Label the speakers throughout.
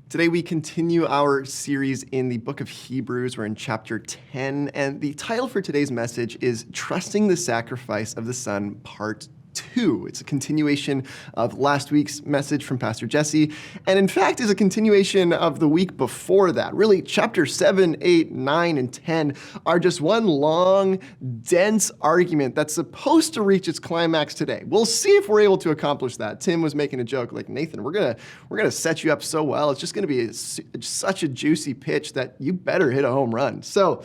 Speaker 1: Today we continue our series in the book of Hebrews. We're in chapter 10, and the title for today's message is Trusting the Sacrifice of the Son, Part 2. It's a continuation of last week's message from Pastor Jesse, and in fact is a continuation of the week before that. Really, chapter 7, 8, 9, and 10 are just one long, dense argument that's supposed to reach its climax today. We'll see if we're able to accomplish that. Tim was making a joke like, Nathan, we're gonna set you up so well. It's just gonna be such a juicy pitch that you better hit a home run. So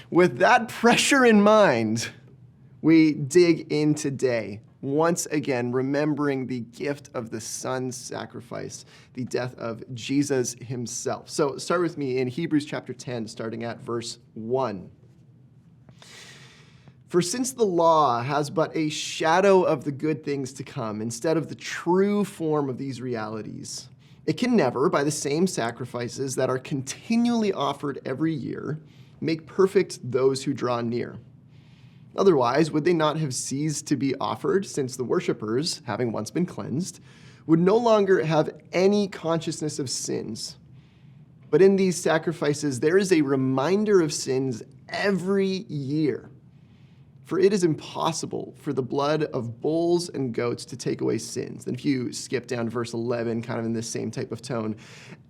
Speaker 1: with that pressure in mind, we dig in today. Once again, remembering the gift of the Son's sacrifice, the death of Jesus himself. So start with me in Hebrews chapter 10, starting at verse 1. For since the law has but a shadow of the good things to come, instead of the true form of these realities, it can never, by the same sacrifices that are continually offered every year, make perfect those who draw near. Otherwise, would they not have ceased to be offered, since the worshippers, having once been cleansed, would no longer have any consciousness of sins? But in these sacrifices, there is a reminder of sins every year. For it is impossible for the blood of bulls and goats to take away sins. And if you skip down to verse 11, kind of in this same type of tone,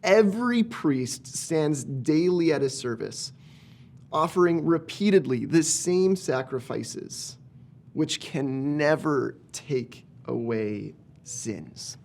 Speaker 1: every priest stands daily at his service, offering repeatedly the same sacrifices, which can never take away sins.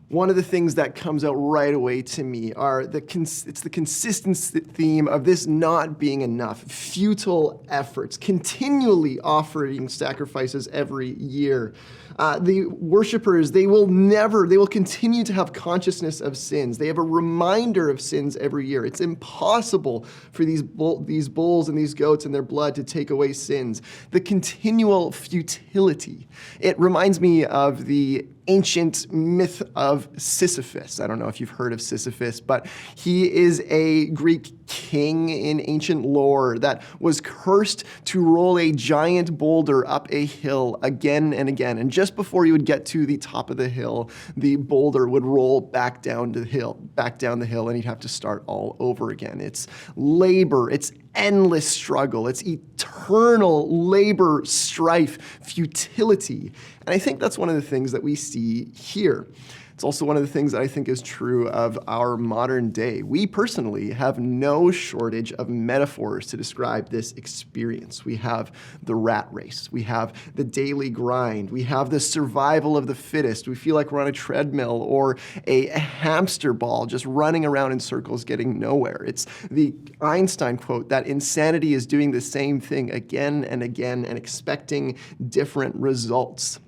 Speaker 1: One of the things that comes out right away to me are it's the consistent theme of this not being enough, futile efforts, continually offering sacrifices every year. The worshipers, they will continue to have consciousness of sins. They have a reminder of sins every year. It's impossible for these bulls and these goats and their blood to take away sins. The continual futility. It reminds me of the ancient myth of Sisyphus. I don't know if you've heard of Sisyphus, but he is a Greek king in ancient lore that was cursed to roll a giant boulder up a hill again and again. And just before he would get to the top of the hill, the boulder would roll back down the hill, and he'd have to start all over again. It's labor, it's endless struggle, it's eternal labor, strife, futility. And I think that's one of the things that we see here. It's also one of the things that I think is true of our modern day. We personally have no shortage of metaphors to describe this experience. We have the rat race. We have the daily grind. We have the survival of the fittest. We feel like we're on a treadmill or a hamster ball just running around in circles getting nowhere. It's the Einstein quote that insanity is doing the same thing again and again and expecting different results.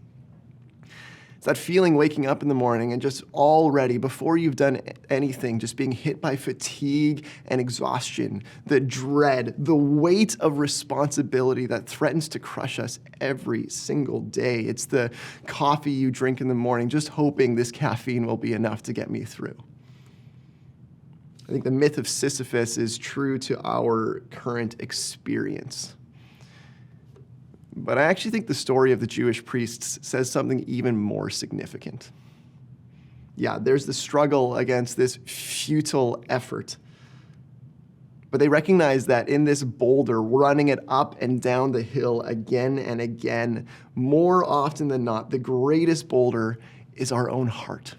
Speaker 1: It's that feeling waking up in the morning and just already, before you've done anything, just being hit by fatigue and exhaustion, the dread, the weight of responsibility that threatens to crush us every single day. It's the coffee you drink in the morning, just hoping this caffeine will be enough to get me through. I think the myth of Sisyphus is true to our current experience. But I actually think the story of the Jewish priests says something even more significant. Yeah, there's the struggle against this futile effort. But they recognize that in this boulder, running it up and down the hill again and again, more often than not, the greatest boulder is our own heart.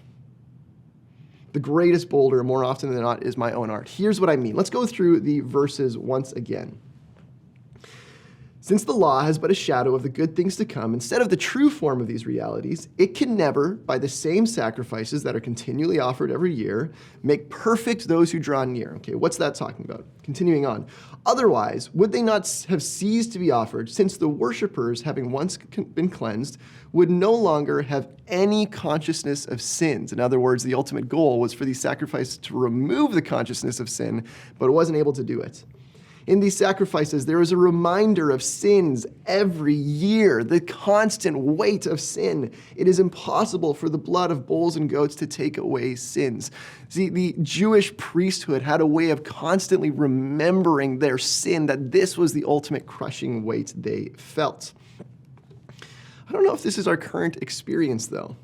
Speaker 1: The greatest boulder, more often than not, is my own heart. Here's what I mean. Let's go through the verses once again. Since the law has but a shadow of the good things to come, instead of the true form of these realities, it can never, by the same sacrifices that are continually offered every year, make perfect those who draw near. Okay, what's that talking about? Continuing on. Otherwise, would they not have ceased to be offered, since the worshippers, having once been cleansed, would no longer have any consciousness of sins? In other words, the ultimate goal was for these sacrifices to remove the consciousness of sin, but it wasn't able to do it. In these sacrifices, there is a reminder of sins every year, the constant weight of sin. It is impossible for the blood of bulls and goats to take away sins. See, the Jewish priesthood had a way of constantly remembering their sin, that this was the ultimate crushing weight they felt. I don't know if this is our current experience, though.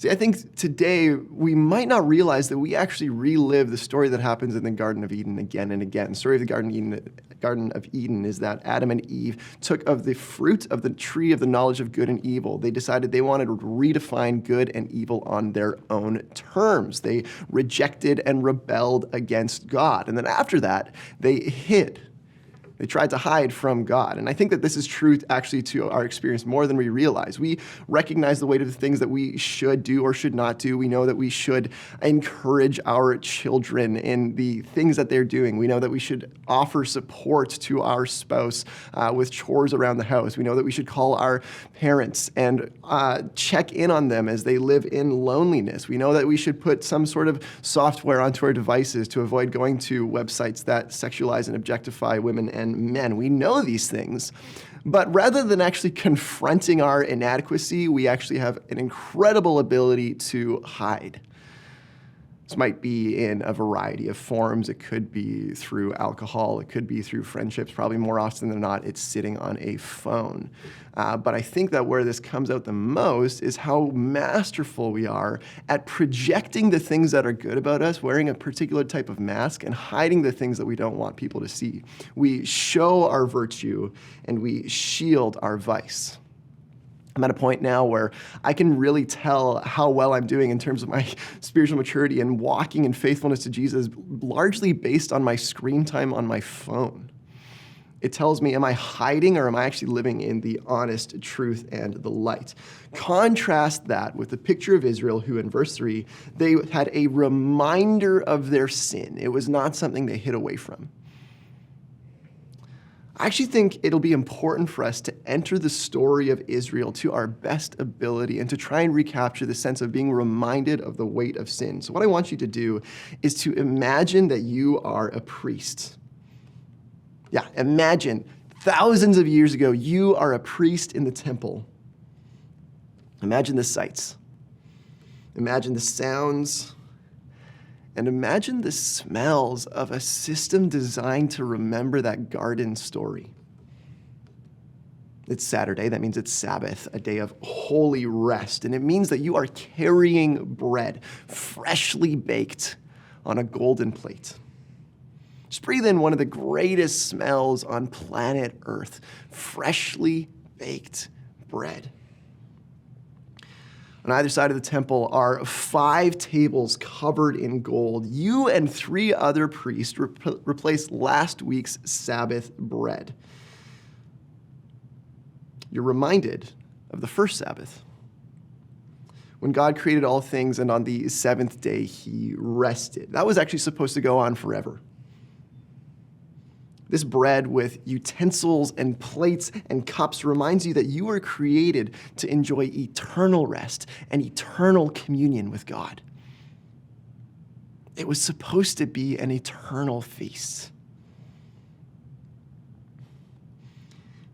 Speaker 1: See, I think today we might not realize that we actually relive the story that happens in the Garden of Eden again and again. The story of the Garden of Eden is that Adam and Eve took of the fruit of the tree of the knowledge of good and evil. They decided they wanted to redefine good and evil on their own terms. They rejected and rebelled against God. And then after that, they hid. They tried to hide from God. And I think that this is true actually to our experience more than we realize. We recognize the weight of the things that we should do or should not do. We know that we should encourage our children in the things that they're doing. We know that we should offer support to our spouse with chores around the house. We know that we should call our parents and check in on them as they live in loneliness. We know that we should put some sort of software onto our devices to avoid going to websites that sexualize and objectify women and men. We know these things, but rather than actually confronting our inadequacy, we actually have an incredible ability to hide. This might be in a variety of forms. It could be through alcohol. It could be through friendships. Probably more often than not, it's sitting on a phone. But I think that where this comes out the most is how masterful we are at projecting the things that are good about us, wearing a particular type of mask, and hiding the things that we don't want people to see. We show our virtue and we shield our vice. I'm at a point now where I can really tell how well I'm doing in terms of my spiritual maturity and walking in faithfulness to Jesus, largely based on my screen time on my phone. It tells me, am I hiding or am I actually living in the honest truth and the light? Contrast that with the picture of Israel, who in verse 3, they had a reminder of their sin. It was not something they hid away from. I actually think it'll be important for us to enter the story of Israel to our best ability and to try and recapture the sense of being reminded of the weight of sin. So what I want you to do is to imagine that you are a priest. Yeah, imagine thousands of years ago, you are a priest in the temple. Imagine the sights. Imagine the sounds. And imagine the smells of a system designed to remember that garden story. It's Saturday. That means it's Sabbath, a day of holy rest. And it means that you are carrying bread, freshly baked on a golden plate. Just breathe in one of the greatest smells on planet Earth, freshly baked bread. On either side of the temple are 5 tables covered in gold. You and 3 other priests replaced last week's Sabbath bread. You're reminded of the first Sabbath, when God created all things and on the 7th day he rested. That was actually supposed to go on forever. This bread with utensils and plates and cups reminds you that you were created to enjoy eternal rest and eternal communion with God. It was supposed to be an eternal feast.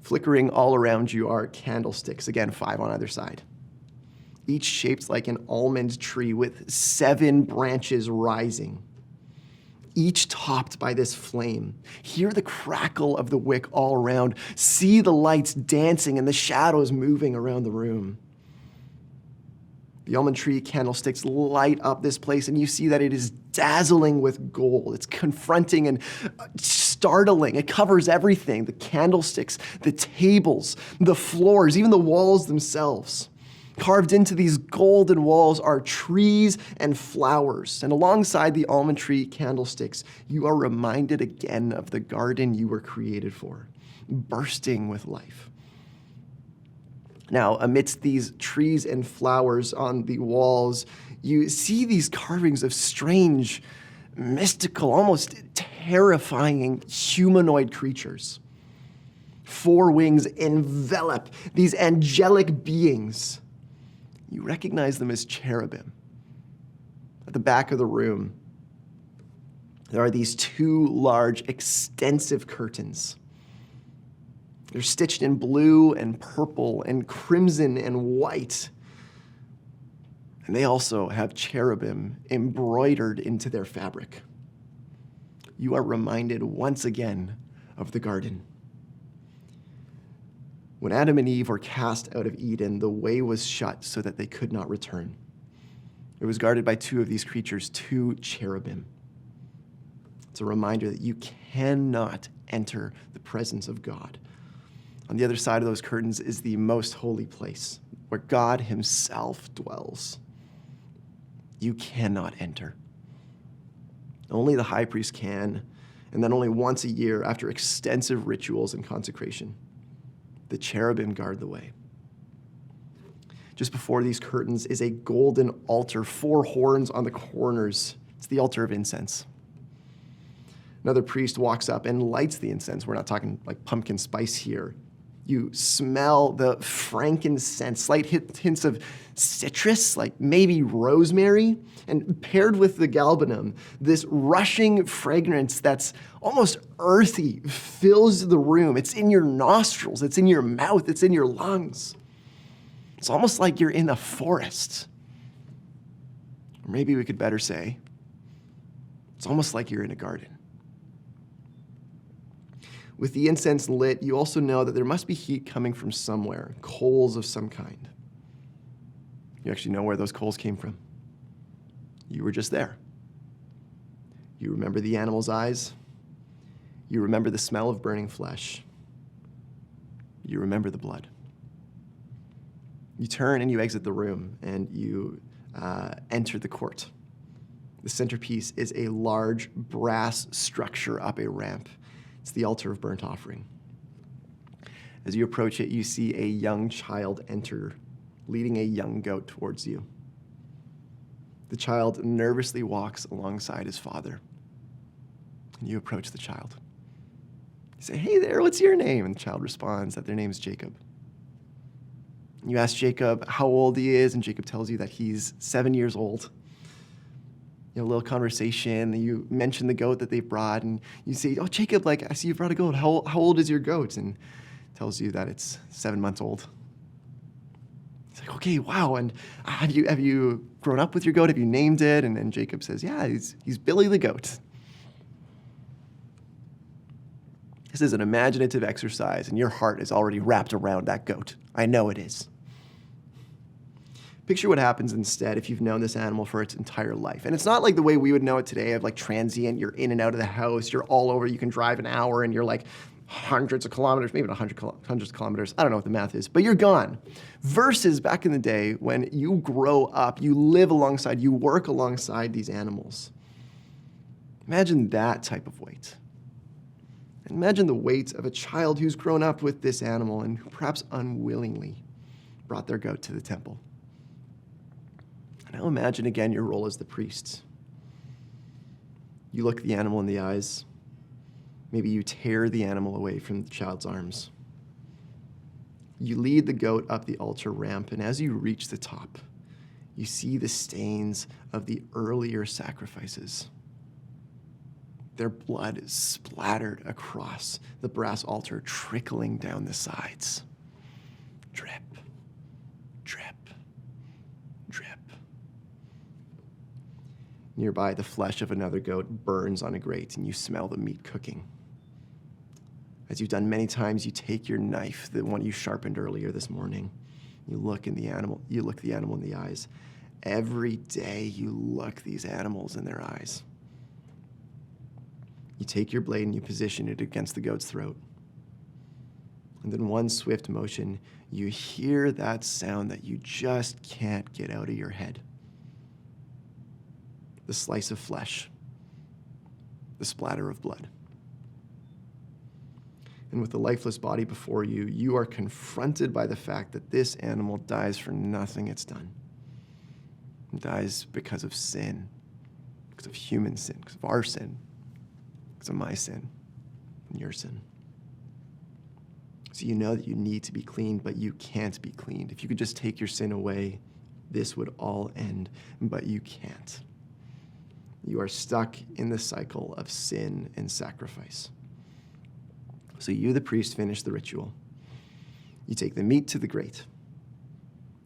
Speaker 1: Flickering all around you are candlesticks, again, 5 on either side, each shaped like an almond tree with 7 branches rising, each topped by this flame. Hear the crackle of the wick all around. See the lights dancing and the shadows moving around the room. The almond tree candlesticks light up this place, and you see that it is dazzling with gold. It's confronting and startling. It covers everything: the candlesticks, the tables, the floors, even the walls themselves. Carved into these golden walls are trees and flowers. And alongside the almond tree candlesticks, you are reminded again of the garden you were created for, bursting with life. Now, amidst these trees and flowers on the walls, you see these carvings of strange, mystical, almost terrifying humanoid creatures. 4 wings envelop these angelic beings. You recognize them as cherubim. At the back of the room, there are these 2 large, extensive curtains. They're stitched in blue and purple and crimson and white. And they also have cherubim embroidered into their fabric. You are reminded once again of the garden. When Adam and Eve were cast out of Eden, the way was shut so that they could not return. It was guarded by two of these creatures, two cherubim. It's a reminder that you cannot enter the presence of God. On the other side of those curtains is the most holy place, where God himself dwells. You cannot enter. Only the high priest can, and then only once a year after extensive rituals and consecration. The cherubim guard the way. Just before these curtains is a golden altar, 4 horns on the corners. It's the altar of incense. Another priest walks up and lights the incense. We're not talking like pumpkin spice here. You smell the frankincense, slight hints of citrus, like maybe rosemary, and paired with the galbanum, this rushing fragrance that's almost earthy fills the room. It's in your nostrils, it's in your mouth, it's in your lungs. It's almost like you're in a forest. Or maybe we could better say, it's almost like you're in a garden. With the incense lit, you also know that there must be heat coming from somewhere, coals of some kind. You actually know where those coals came from. You were just there. You remember the animal's eyes. You remember the smell of burning flesh. You remember the blood. You turn and you exit the room, and you enter the court. The centerpiece is a large brass structure up a ramp. It's the altar of burnt offering. As you approach it, you see a young child enter, leading a young goat towards you. The child nervously walks alongside his father, and you approach the child. You say, "Hey there, what's your name?" And the child responds that their name is Jacob. You ask Jacob how old he is, and Jacob tells you that he's 7 years old. You know, a little conversation, you mention the goat that they brought, and you say, "Oh, Jacob, I see you brought a goat. How old is your goat?" And tells you that it's 7 months old. He's like, "Okay, wow, and have you grown up with your goat? Have you named it?" And then Jacob says, "Yeah, he's Billy the goat." This is an imaginative exercise, and your heart is already wrapped around that goat. I know it is. Picture what happens instead if you've known this animal for its entire life. And it's not like the way we would know it today of transient, you're in and out of the house, you're all over, you can drive an hour, and you're hundreds of kilometers, maybe not hundreds of kilometers, I don't know what the math is, but you're gone. Versus back in the day when you grow up, you live alongside, you work alongside these animals. Imagine that type of weight. Imagine the weight of a child who's grown up with this animal and who perhaps unwillingly brought their goat to the temple. And now imagine again your role as the priest. You look the animal in the eyes. Maybe you tear the animal away from the child's arms. You lead the goat up the altar ramp, and as you reach the top, you see the stains of the earlier sacrifices. Their blood is splattered across the brass altar, trickling down the sides. Drip, drip, drip. Nearby, the flesh of another goat burns on a grate, and you smell the meat cooking. As you've done many times, you take your knife, the one you sharpened earlier this morning. You look the animal in the eyes. Every day you look these animals in their eyes. You take your blade and you position it against the goat's throat. And in one swift motion, you hear that sound that you just can't get out of your head. The slice of flesh, the splatter of blood. And with the lifeless body before you, you are confronted by the fact that this animal dies for nothing it's done. It dies because of sin, because of human sin, because of our sin, because of my sin and your sin. So you know that you need to be cleaned, but you can't be cleaned. If you could just take your sin away, this would all end, but you can't. You are stuck in the cycle of sin and sacrifice. So you, the priest, finish the ritual. You take the meat to the grate.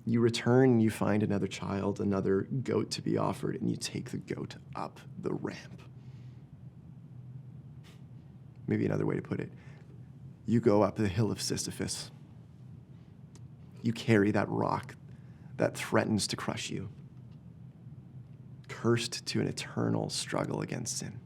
Speaker 1: You return and you find another child, another goat to be offered, and you take the goat up the ramp. Maybe another way to put it, you go up the hill of Sisyphus. You carry that rock that threatens to crush you. cursed to an eternal struggle against sin.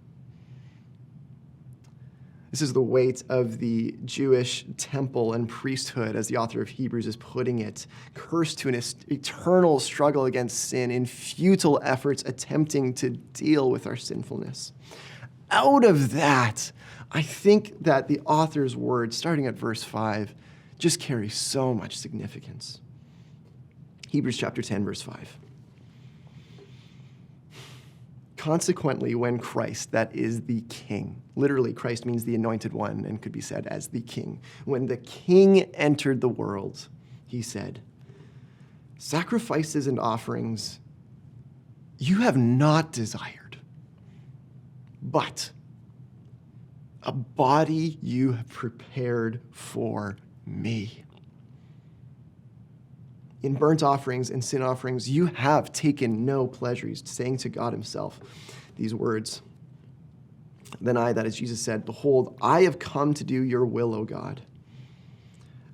Speaker 1: This is the weight of the Jewish temple and priesthood, as the author of Hebrews is putting it, cursed to an eternal struggle against sin in futile efforts attempting to deal with our sinfulness. Out of that, I think that the author's words, starting at verse 5, just carry so much significance. Hebrews chapter 10, verse 5. Consequently, when Christ, that is the king, literally Christ means the anointed one and could be said as the king. When the king entered the world, he said, sacrifices and offerings you have not desired, but a body you have prepared for me. In burnt offerings and sin offerings, you have taken no pleasure. He's saying to God himself these words. Then I, that is Jesus, said, behold, I have come to do your will, O God.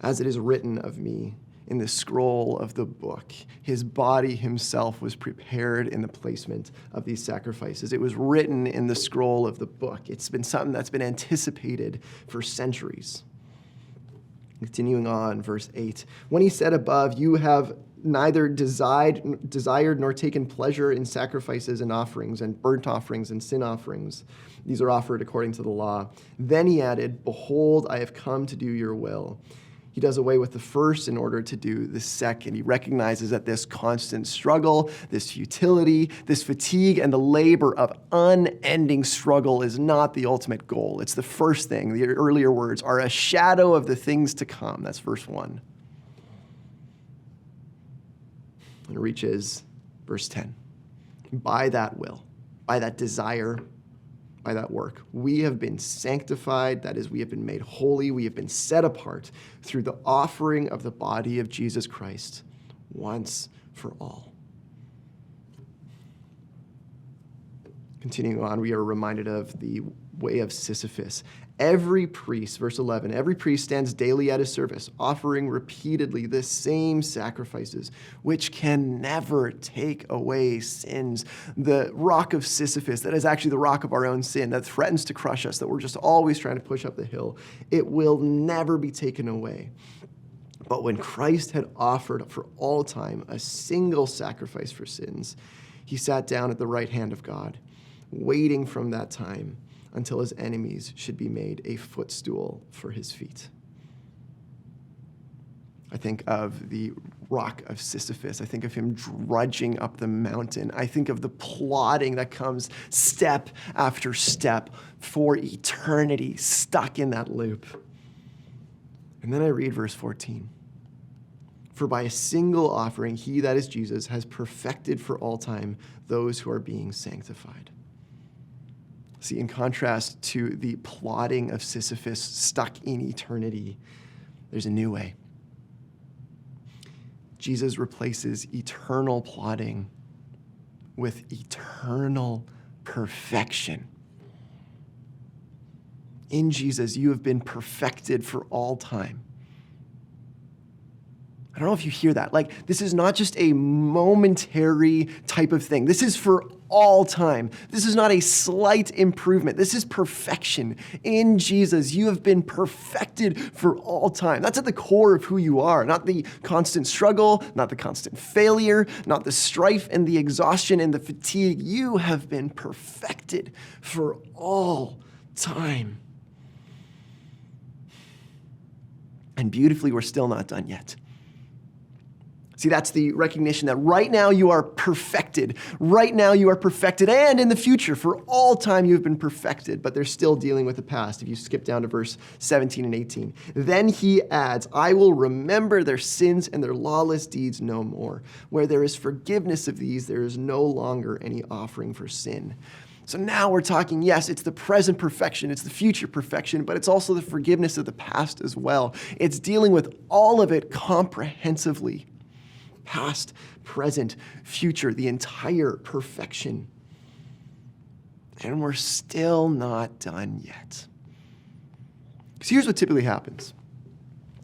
Speaker 1: As it is written of me in the scroll of the book, his body himself was prepared in the placement of these sacrifices. It was written in the scroll of the book. It's been something that's been anticipated for centuries. Continuing on, verse 8. When he said above, you have neither desired nor taken pleasure in sacrifices and offerings and burnt offerings and sin offerings. These are offered according to the law. Then he added, behold, I have come to do your will. He does away with the first in order to do the second. He recognizes that this constant struggle, this futility, this fatigue, and the labor of unending struggle is not the ultimate goal. It's the first thing. The earlier words are a shadow of the things to come. That's verse 1. And it reaches verse 10. By that will, by that desire, by that work, we have been sanctified, that is, we have been made holy, we have been set apart through the offering of the body of Jesus Christ once for all. Continuing on, we are reminded of the way of Sisyphus. Every priest, verse 11, every priest stands daily at his service, offering repeatedly the same sacrifices, which can never take away sins. The rock of Sisyphus, that is actually the rock of our own sin, that threatens to crush us, that we're just always trying to push up the hill, it will never be taken away. But when Christ had offered for all time a single sacrifice for sins, he sat down at the right hand of God, waiting from that time until his enemies should be made a footstool for his feet. I think of the rock of Sisyphus. I think of him drudging up the mountain. I think of the plodding that comes step after step for eternity, stuck in that loop. And then I read verse 14. For by a single offering, he, that is Jesus, has perfected for all time those who are being sanctified. See, in contrast to the plodding of Sisyphus stuck in eternity, there's a new way. Jesus replaces eternal plodding with eternal perfection. In Jesus, you have been perfected for all time. I don't know if you hear that. Like, this is not just a momentary type of thing. This is for all time. This is not a slight improvement. This is perfection. In Jesus, you have been perfected for all time. That's at the core of who you are, not the constant struggle, not the constant failure, not the strife and the exhaustion and the fatigue. You have been perfected for all time. And beautifully, we're still not done yet. See, that's the recognition that right now you are perfected. Right now you are perfected, and in the future, for all time you have been perfected, but they're still dealing with the past. If you skip down to verse 17 and 18. Then he adds, I will remember their sins and their lawless deeds no more. Where there is forgiveness of these, there is no longer any offering for sin. So now we're talking, yes, it's the present perfection, it's the future perfection, but it's also the forgiveness of the past as well. It's dealing with all of it comprehensively. Past, present, future, the entire perfection. And we're still not done yet. So here's what typically happens.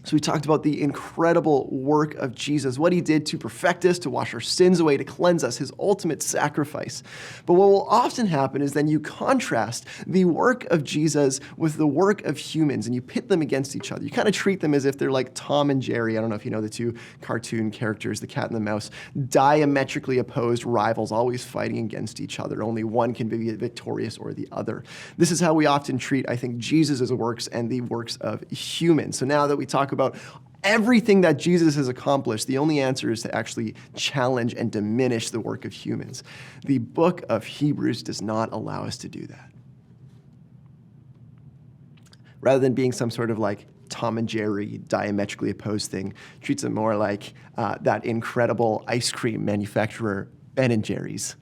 Speaker 1: So we talked about the incredible work of Jesus, what he did to perfect us, to wash our sins away, to cleanse us, his ultimate sacrifice. But what will often happen is then you contrast the work of Jesus with the work of humans, and you pit them against each other. You kind of treat them as if they're like Tom and Jerry. I don't know if you know the two cartoon characters, the cat and the mouse, diametrically opposed rivals, always fighting against each other. Only one can be victorious or the other. This is how we often treat, I think, Jesus' works and the works of humans. So now that we talk about everything that Jesus has accomplished, the only answer is to actually challenge and diminish the work of humans. The book of Hebrews does not allow us to do that. Rather than being some sort of like Tom and Jerry diametrically opposed thing, treats it more like that incredible ice cream manufacturer, Ben & Jerry's.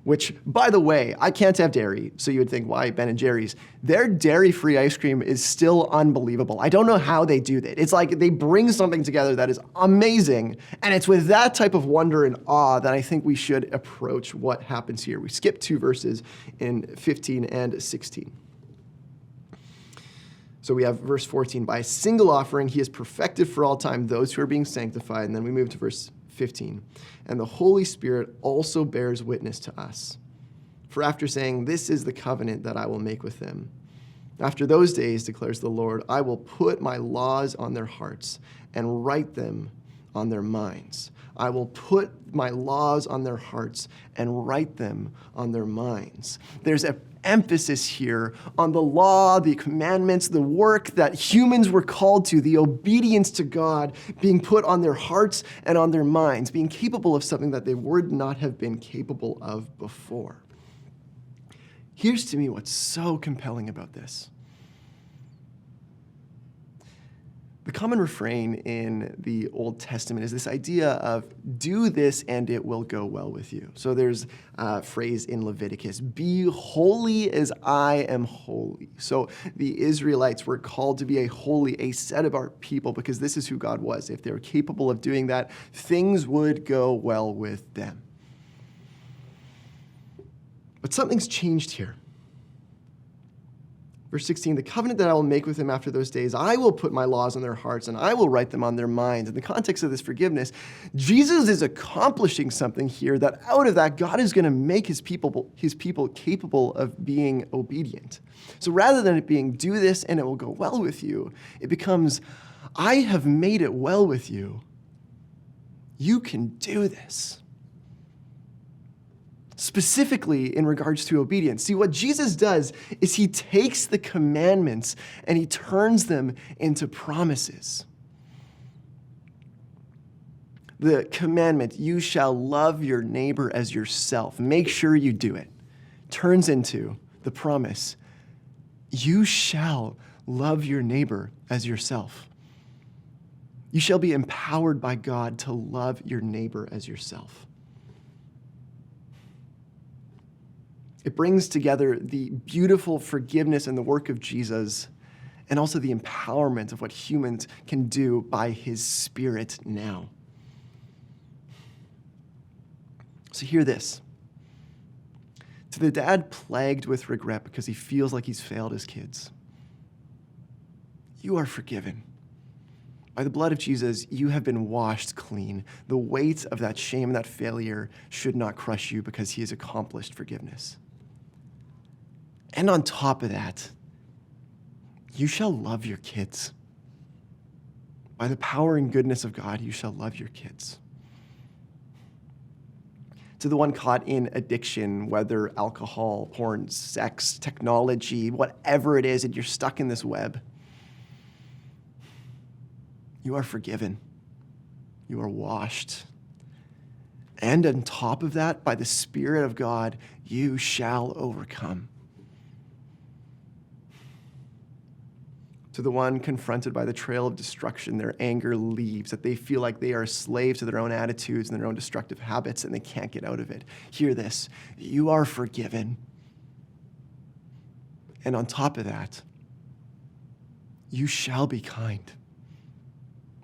Speaker 1: Which, by the way, I can't have dairy, so you would think, why Ben & Jerry's? Their dairy-free ice cream is still unbelievable. I don't know how they do that. It's like they bring something together that is amazing, and it's with that type of wonder and awe that I think we should approach what happens here. We skip 2 verses in 15 and 16. So we have verse 14, by a single offering he has perfected for all time those who are being sanctified, and then we move to verse 15. And the Holy Spirit also bears witness to us. For after saying, this is the covenant that I will make with them. After those days, declares the Lord, I will put my laws on their hearts and write them on their minds. I will put my laws on their hearts and write them on their minds. There's an emphasis here on the law, the commandments, the work that humans were called to, the obedience to God being put on their hearts and on their minds, being capable of something that they would not have been capable of before. Here's to me what's so compelling about this. The common refrain in the Old Testament is this idea of do this and it will go well with you. So there's a phrase in Leviticus, be holy as I am holy. So the Israelites were called to be a holy, a set-apart people because this is who God was. If they were capable of doing that, things would go well with them. But something's changed here. Verse 16, the covenant that I will make with them after those days, I will put my laws on their hearts and I will write them on their minds. In the context of this forgiveness, Jesus is accomplishing something here that out of that, God is going to make his people capable of being obedient. So rather than it being do this and it will go well with you, it becomes I have made it well with you. You can do this. Specifically in regards to obedience. See, what Jesus does is he takes the commandments and he turns them into promises. The commandment, you shall love your neighbor as yourself. Make sure you do it. Turns into the promise, you shall love your neighbor as yourself. You shall be empowered by God to love your neighbor as yourself. It brings together the beautiful forgiveness and the work of Jesus and also the empowerment of what humans can do by his Spirit now. So hear this. To the dad plagued with regret because he feels like he's failed his kids, you are forgiven. By the blood of Jesus, you have been washed clean. The weight of that shame and that failure should not crush you because he has accomplished forgiveness. And on top of that, you shall love your kids. By the power and goodness of God, you shall love your kids. To the one caught in addiction, whether alcohol, porn, sex, technology, whatever it is, and you're stuck in this web, you are forgiven. You are washed. And on top of that, by the Spirit of God, you shall overcome. To the one confronted by the trail of destruction, their anger leaves, that they feel like they are a slave to their own attitudes and their own destructive habits, and they can't get out of it. Hear this, you are forgiven. And on top of that, you shall be kind.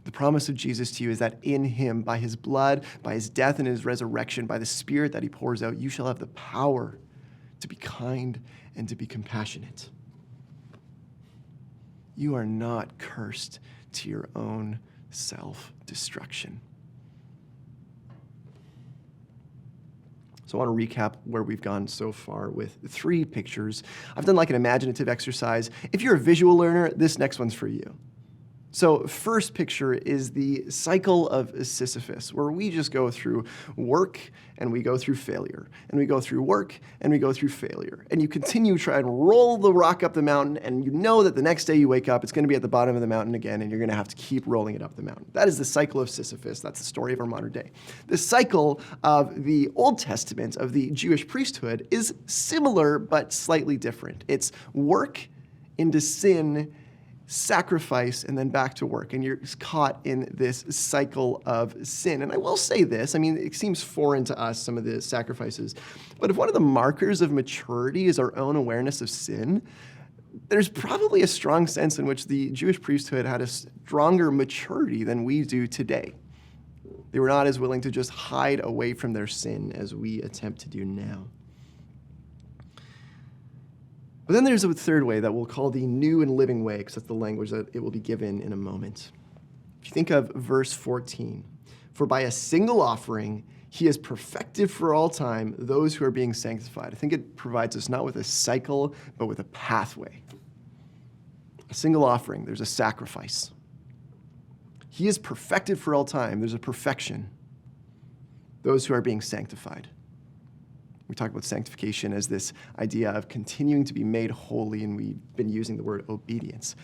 Speaker 1: The promise of Jesus to you is that in him, by his blood, by his death and his resurrection, by the Spirit that he pours out, you shall have the power to be kind and to be compassionate. you are not cursed to your own self-destruction. So I want to recap where we've gone so far with 3 pictures. I've done like an imaginative exercise. If you're a visual learner, this next one's for you. So first picture is the cycle of Sisyphus, where we just go through work and we go through failure, and we go through work and we go through failure. And you continue to try and roll the rock up the mountain, and you know that the next day you wake up, it's going to be at the bottom of the mountain again, and you're going to have to keep rolling it up the mountain. That is the cycle of Sisyphus. That's the story of our modern day. The cycle of the Old Testament, of the Jewish priesthood, is similar but slightly different. It's work into sin, sacrifice, and then back to work. And you're caught in this cycle of sin. And I will say this, I mean, it seems foreign to us, some of the sacrifices, but if one of the markers of maturity is our own awareness of sin, there's probably a strong sense in which the Jewish priesthood had a stronger maturity than we do today. They were not as willing to just hide away from their sin as we attempt to do now. But then there's a third way that we'll call the new and living way, because that's the language that it will be given in a moment. If you think of verse 14, for by a single offering, he has perfected for all time those who are being sanctified. I think it provides us not with a cycle, but with a pathway. A single offering, there's a sacrifice. He is perfected for all time. There's a perfection. Those who are being sanctified. We talk about sanctification as this idea of continuing to be made holy, and we've been using the word obedience.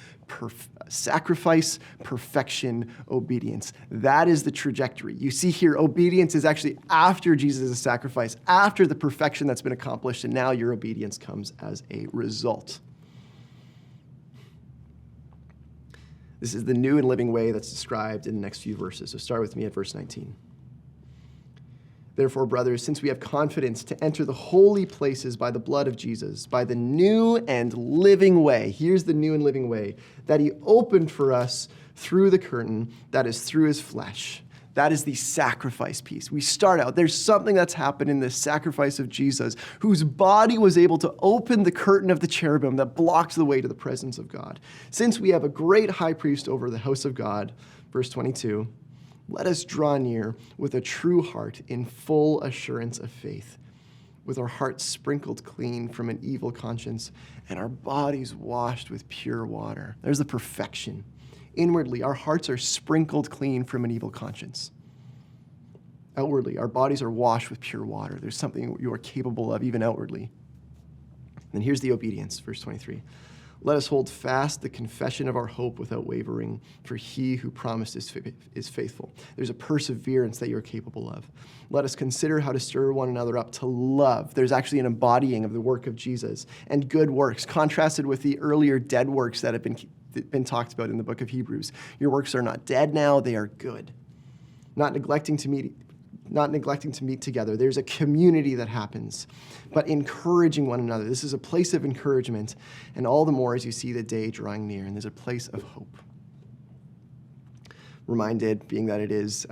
Speaker 1: Sacrifice, perfection, obedience. That is the trajectory. You see here, obedience is actually after Jesus' sacrifice, after the perfection that's been accomplished, and now your obedience comes as a result. This is the new and living way that's described in the next few verses. So start with me at verse 19. Therefore, brothers, since we have confidence to enter the holy places by the blood of Jesus, by the new and living way, here's the new and living way, that he opened for us through the curtain, that is through his flesh. That is the sacrifice piece. We start out, there's something that's happened in this sacrifice of Jesus, whose body was able to open the curtain of the cherubim that blocked the way to the presence of God. Since we have a great high priest over the house of God, verse 22, let us draw near with a true heart in full assurance of faith, with our hearts sprinkled clean from an evil conscience and our bodies washed with pure water. There's the perfection. Inwardly, our hearts are sprinkled clean from an evil conscience. Outwardly, our bodies are washed with pure water. There's something you are capable of even outwardly. And here's the obedience, verse 23. Let us hold fast the confession of our hope without wavering, for he who promised is faithful. There's a perseverance that you're capable of. Let us consider how to stir one another up to love. There's actually an embodying of the work of Jesus and good works, contrasted with the earlier dead works that have been talked about in the book of Hebrews. Your works are not dead now, they are good. Not neglecting to meet together. There's a community that happens, but encouraging one another. This is a place of encouragement, and all the more as you see the day drawing near, and there's a place of hope. Reminded, being that it is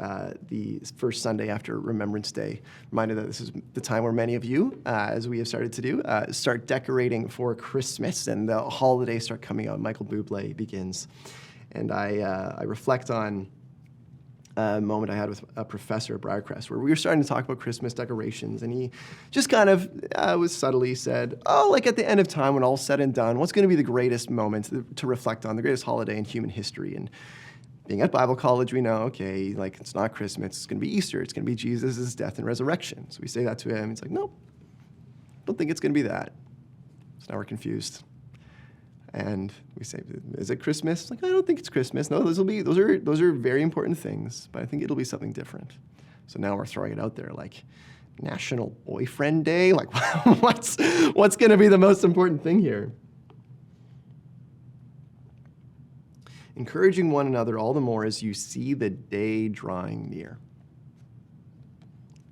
Speaker 1: the first Sunday after Remembrance Day, reminded that this is the time where many of you, as we have started to do, start decorating for Christmas, and the holidays start coming out. Michael Bublé begins. And I reflect on a moment I had with a professor at Briarcrest where we were starting to talk about Christmas decorations, and he just kind of was subtly said, like at the end of time when all's said and done, what's going to be the greatest moment to reflect on, the greatest holiday in human history? And being at Bible college, we know, okay, like it's not Christmas, it's going to be Easter, it's going to be Jesus' death and resurrection. So we say that to him, he's like, nope, don't think it's going to be that. So now we're confused. And we say, is it Christmas? Like, I don't think it's Christmas. No, those are very important things, but I think it'll be something different. So now we're throwing it out there like National Boyfriend Day. Like, what's going to be the most important thing here? Encouraging one another all the more as you see the day drawing near.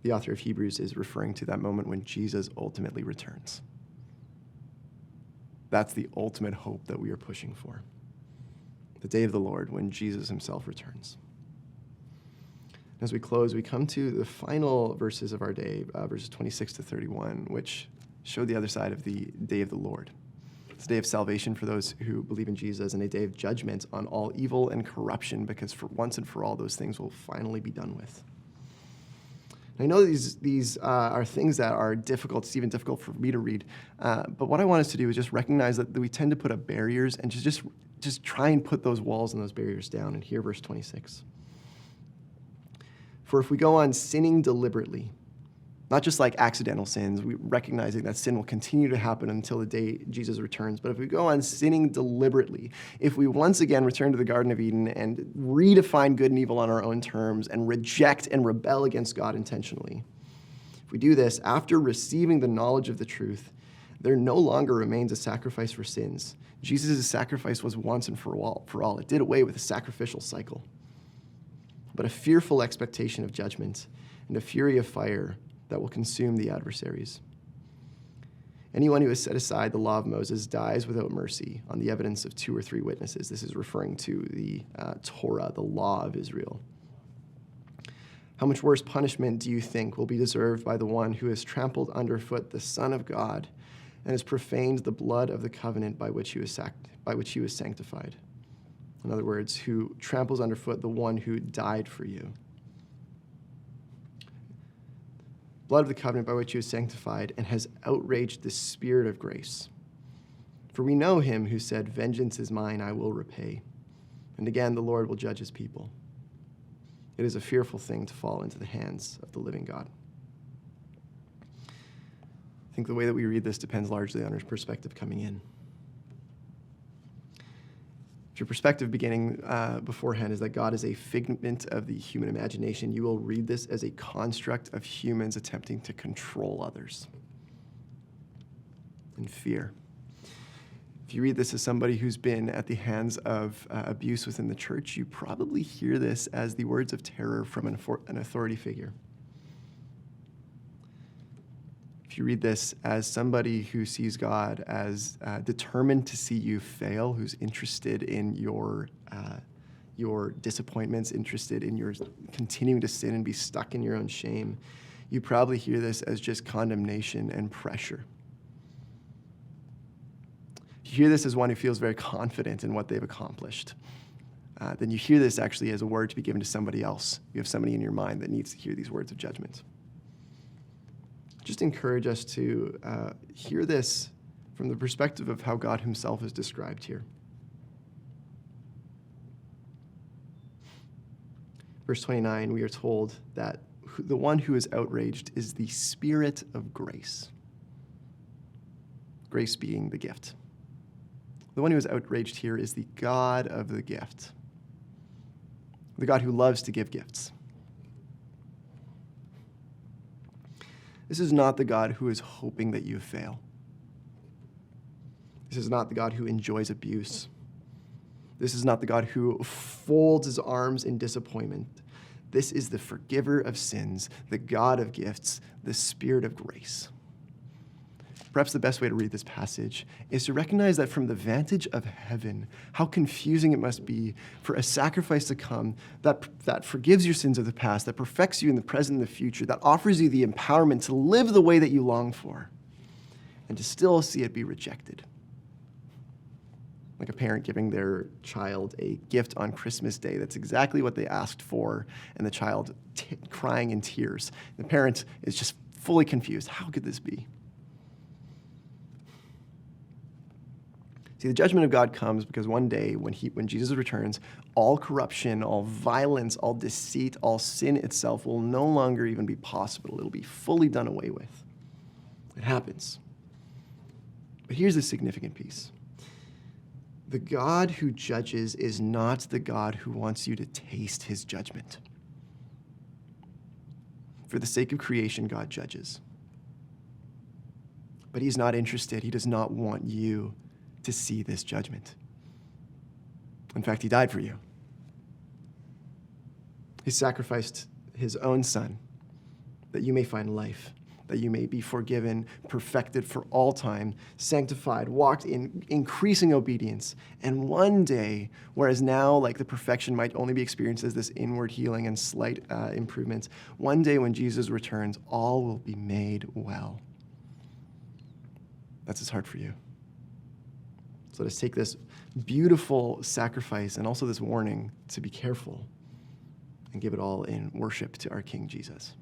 Speaker 1: The author of Hebrews is referring to that moment when Jesus ultimately returns. That's the ultimate hope that we are pushing for. The day of the Lord, when Jesus himself returns. As we close, we come to the final verses of our day, verses 26 to 31, which show the other side of the day of the Lord. It's a day of salvation for those who believe in Jesus, and a day of judgment on all evil and corruption, because for once and for all, those things will finally be done with. I know these are things that are difficult. It's even difficult for me to read. But what I want us to do is just recognize that we tend to put up barriers and just try and put those walls and those barriers down. And here, verse 26. For if we go on sinning deliberately, not just like accidental sins, we recognizing that sin will continue to happen until the day Jesus returns. But if we go on sinning deliberately, if we once again return to the Garden of Eden and redefine good and evil on our own terms and reject and rebel against God intentionally, if we do this after receiving the knowledge of the truth, there no longer remains a sacrifice for sins. Jesus' sacrifice was once and for all. It did away with the sacrificial cycle. But a fearful expectation of judgment and a fury of fire that will consume the adversaries. Anyone who has set aside the law of Moses dies without mercy on the evidence of 2 or 3 witnesses. This is referring to the Torah, the law of Israel. How much worse punishment do you think will be deserved by the one who has trampled underfoot the Son of God and has profaned the blood of the covenant by which he was sanctified? In other words, who tramples underfoot the one who died for you. Blood of the covenant by which he was sanctified, and has outraged the Spirit of grace. For we know him who said, "Vengeance is mine, I will repay." And again, the Lord will judge his people. It is a fearful thing to fall into the hands of the living God. I think the way that we read this depends largely on our perspective coming in. If your perspective beginning beforehand is that God is a figment of the human imagination, you will read this as a construct of humans attempting to control others in fear. If you read this as somebody who's been at the hands of abuse within the church, you probably hear this as the words of terror from an authority figure. If you read this as somebody who sees God as determined to see you fail, who's interested in your disappointments, interested in your continuing to sin and be stuck in your own shame, you probably hear this as just condemnation and pressure. If you hear this as one who feels very confident in what they've accomplished, then you hear this actually as a word to be given to somebody else. You have somebody in your mind that needs to hear these words of judgment. Just encourage us to hear this from the perspective of how God himself is described here. Verse 29, we are told that the one who is outraged is the Spirit of grace. Grace being the gift. The one who is outraged here is the God of the gift. The God who loves to give gifts. This is not the God who is hoping that you fail. This is not the God who enjoys abuse. This is not the God who folds his arms in disappointment. This is the forgiver of sins, the God of gifts, the Spirit of grace. Perhaps the best way to read this passage is to recognize that from the vantage of heaven, how confusing it must be for a sacrifice to come that forgives your sins of the past, that perfects you in the present and the future, that offers you the empowerment to live the way that you long for, and to still see it be rejected. Like a parent giving their child a gift on Christmas Day that's exactly what they asked for, and the child crying in tears. The parent is just fully confused. How could this be? See, the judgment of God comes because one day when Jesus returns, all corruption, all violence, all deceit, all sin itself will no longer even be possible. It'll be fully done away with. It happens. But here's the significant piece. The God who judges is not the God who wants you to taste his judgment. For the sake of creation, God judges. But he's not interested. He does not want you to see this judgment. In fact, he died for you. He sacrificed his own son that you may find life, that you may be forgiven, perfected for all time, sanctified, walked in increasing obedience. And one day, whereas now, like the perfection might only be experienced as this inward healing and slight improvements, one day when Jesus returns, all will be made well. That's his heart for you. So let us take this beautiful sacrifice and also this warning to be careful and give it all in worship to our King Jesus.